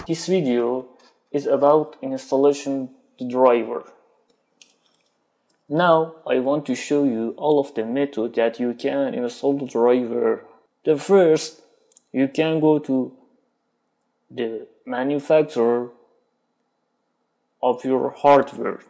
This video is about installation the driver. Now I want to show you all of the methods that you can install the driver. The first, you can go to the manufacturer of your hardware.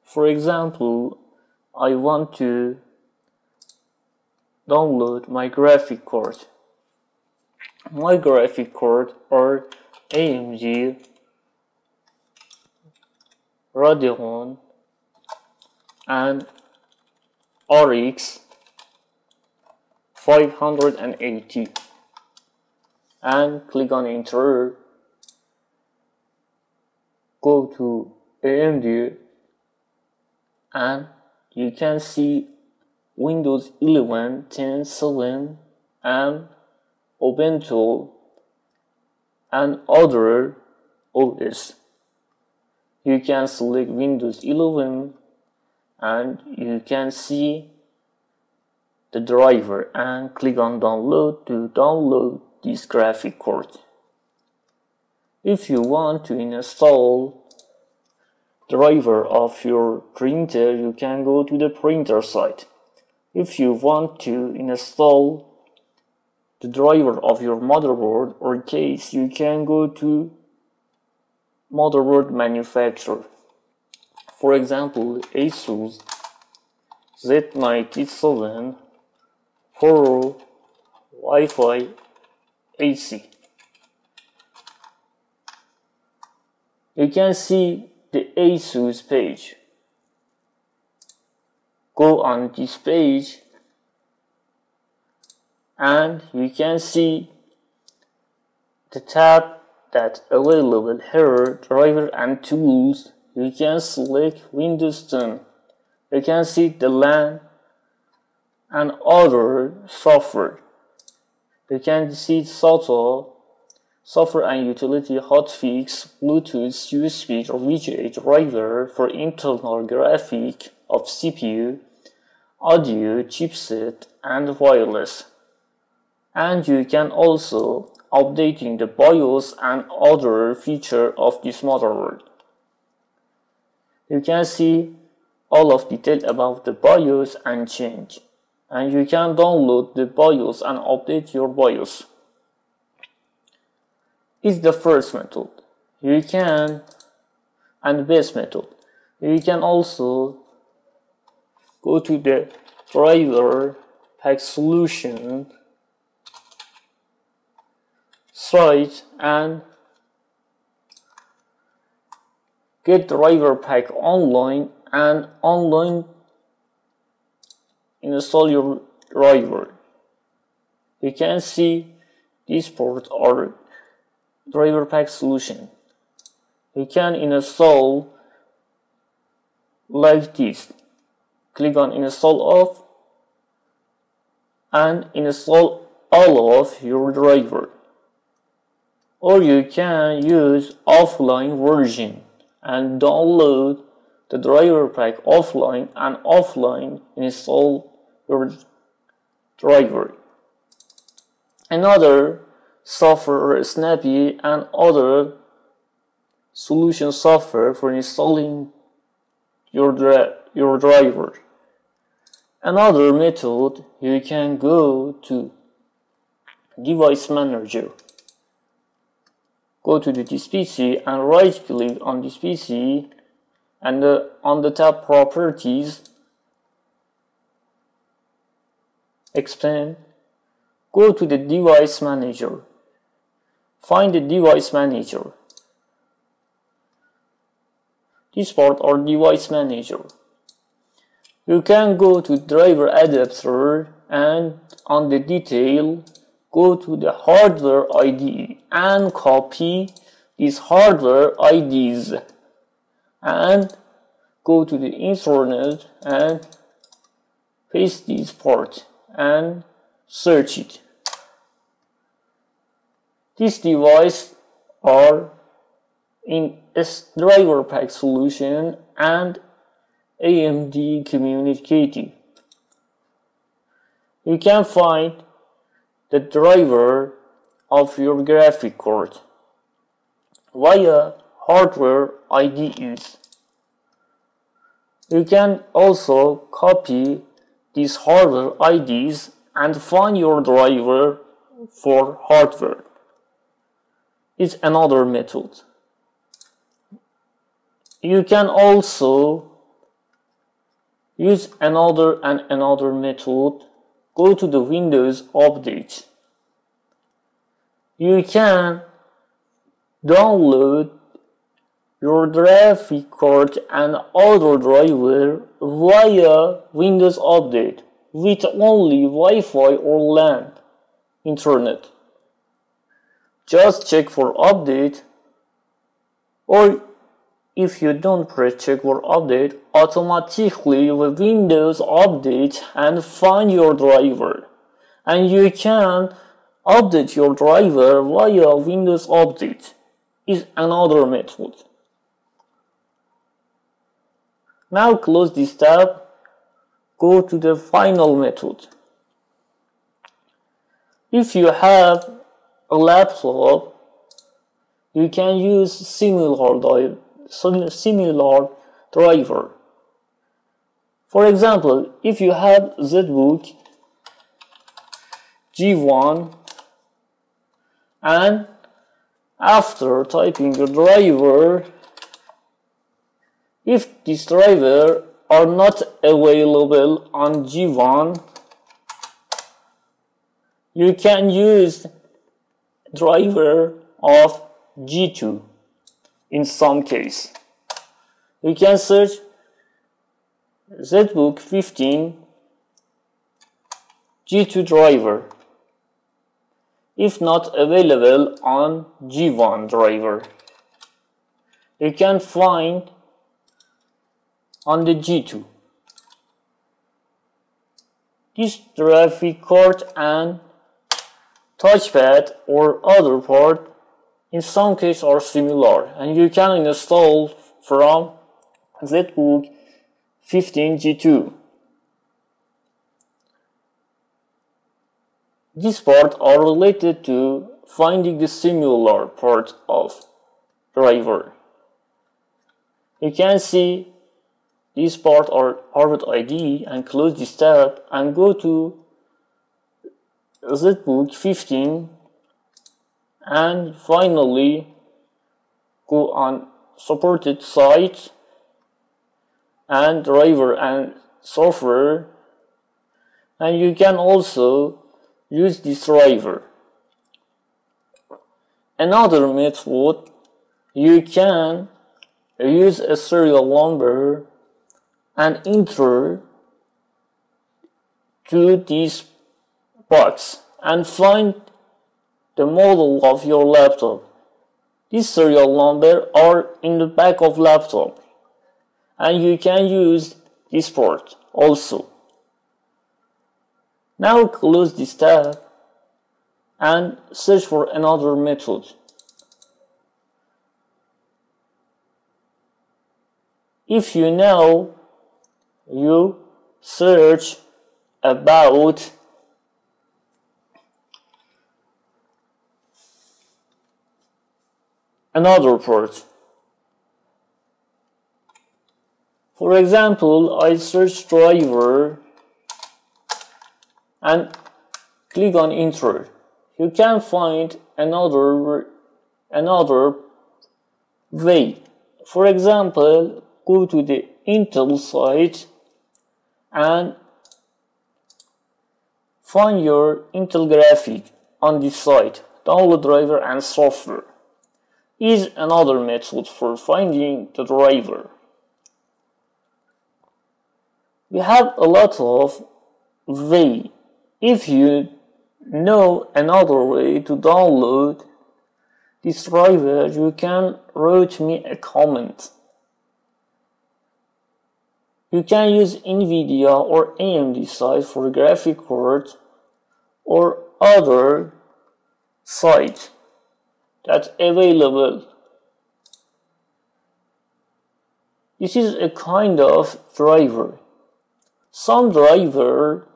For example, I want to download my graphic card. My graphic card are AMD Radeon and RX 580, and click on enter. Go to AMD and you can see Windows 11, 10, 7 and Ubuntu and other OS. You can select Windows 11 and you can see the driver and click on download to download this graphic card. If you want to install driver of your printer, you can go to the printer site. If you want to install the driver of your motherboard or case, you can go to motherboard manufacturer. For example, ASUS Z97 Pro Wi-Fi AC. You can see the ASUS page. Go on this page and you can see the tab that's available here, driver and tools. You can select Windows 10. You can see the LAN and other software. You can see SATA, software and utility, hotfix, Bluetooth, USB or VGA driver for internal graphic of CPU, audio, chipset and wireless. And you can also updating the BIOS and other feature of this motherboard. You can see all of detail about the BIOS and change. And you can download the BIOS and update your BIOS. Is the first method. You can, and best method. You can also go to the driver pack solution site and get driver pack online and online install your driver. You can see these ports are driver pack solution. You can install like this. Click on install off and install all of your driver. Or you can use offline version and download the driver pack offline and offline install your driver. Another software, Snappy and other solution software for installing your driver. Another method, you can go to device manager. Go to this PC and right click on this PC and on the tab properties, expand, go to the device manager. Find the device manager. This part are device manager. You can go to driver adapter and on the detail go to the hardware ID and copy these hardware IDs and go to the internet and paste this part and search it. This device are in driver pack solution and AMD communicating. You can find the driver of your graphic card. via hardware IDs. You can also copy these hardware IDs and find your driver for hardware. It's another method. You can also use another method. Go to the Windows Update. You can download your graphic card and other driver via Windows Update with only Wi-Fi or LAN internet. Just check for update, or if you don't press check for update, automatically the Windows update and find your driver, and you can update your driver via Windows Update. Is another method. Now close this tab, go to the final method. If you have a laptop, you can use similar driver. For example, if you have ZBook G1 and after typing the driver, if this driver are not available on G1, you can use driver of G2. In some case, you can search ZBook 15 G2 driver if not available on G1 driver. You can find on the G2. This graphic card and touchpad or other part in some cases are similar, and you can install from ZBook 15 G2. These parts are related to finding the similar part of driver. You can see these parts are hardware ID and close this tab and go to ZBook 15 and finally go on supported site and driver and software, and you can also use this driver. Another method, you can use a serial number and enter to this box and find the model of your laptop. This serial number are in the back of laptop, and you can use this port also. Now close this tab and search for another method. If you know, you search about another port. For example, I search driver and click on enter. You can find another way. For example, go to the Intel site and find your Intel graphic on this site. Download driver and software is another method for finding the driver. We have a lot of ways. If you know another way to download this driver, you can write me a comment. You can use NVIDIA or AMD site for graphic card or other site that's available. This is a kind of driver. Some driver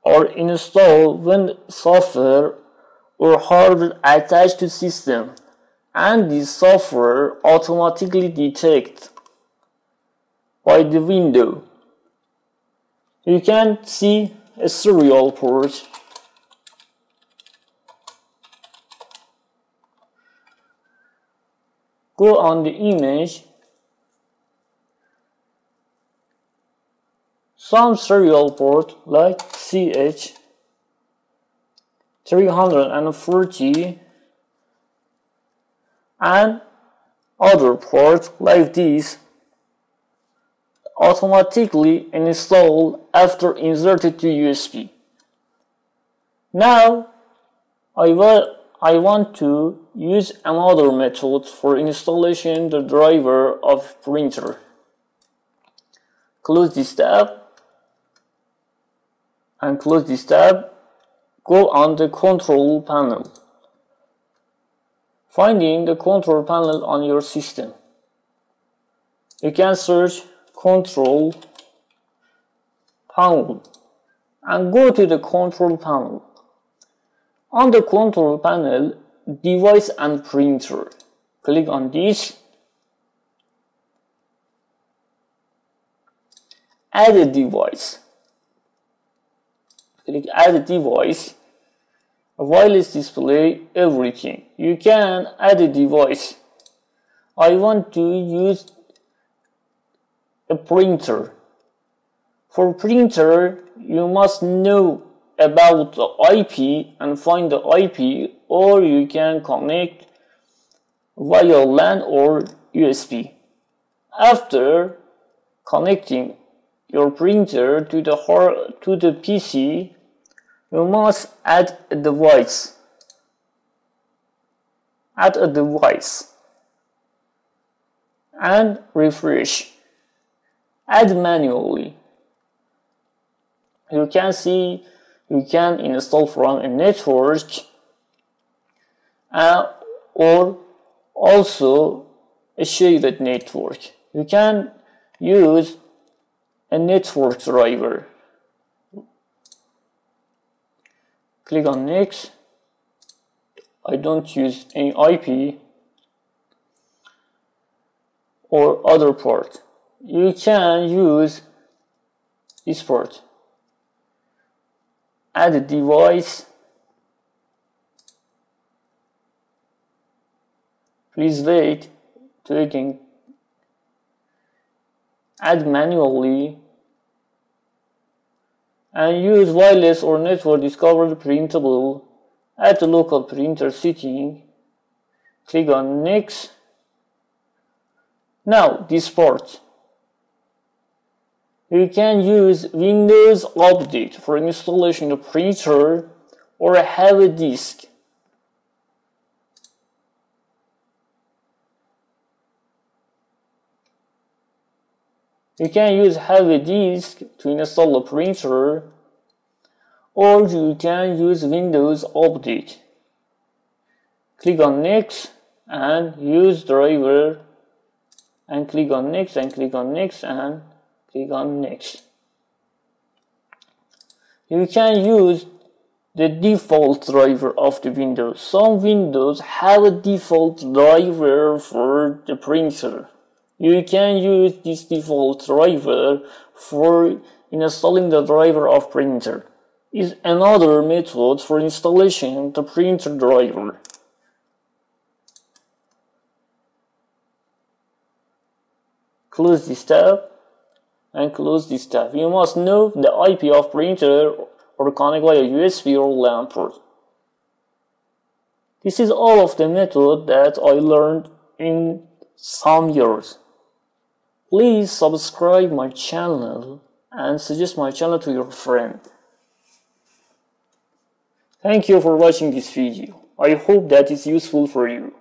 are installed when software or hardware attached to system, and the software automatically detects by the window. You can see a serial port. Go on the image. Some serial port like CH340 and other ports like this automatically install after inserted to USB. Now I want to use another method for installation the driver of printer. Close this tab and close this tab. Go on the control panel. Finding the control panel on your system. You can search control panel and go to the control panel. On the control panel, device and printer. Click on this. Add a device. Click add a device. Wireless display, everything. You can add a device. I want to use a printer. For printer, you must know about the IP and find the IP, or you can connect via LAN or USB. After connecting your printer to the PC, you must add a device. Add a device and refresh. Add manually. You can see you can install from a network or also a shared network. You can use a network driver. Click on next. I don't use any IP or other port. You can use this port. Add a device. Please wait to again. Add manually and use wireless or network discovered printable. Add the local printer setting. Click on next. Now this port. You can use Windows Update for installation of printer or have a disk. You can use have a disk to install a printer, or you can use Windows Update. Click on next and use driver and click on next and click on next and click on next. You can use the default driver of the Windows. Some Windows have a default driver for the printer. You can use this default driver for installing the driver of printer. Is another method for installation the printer driver. Close this tab and close this tab. You must know the IP of printer or connect via USB or LAN port. This is all of the method that I learned in some years. Please subscribe my channel and suggest my channel to your friend. Thank you for watching this video. I hope that it's useful for you.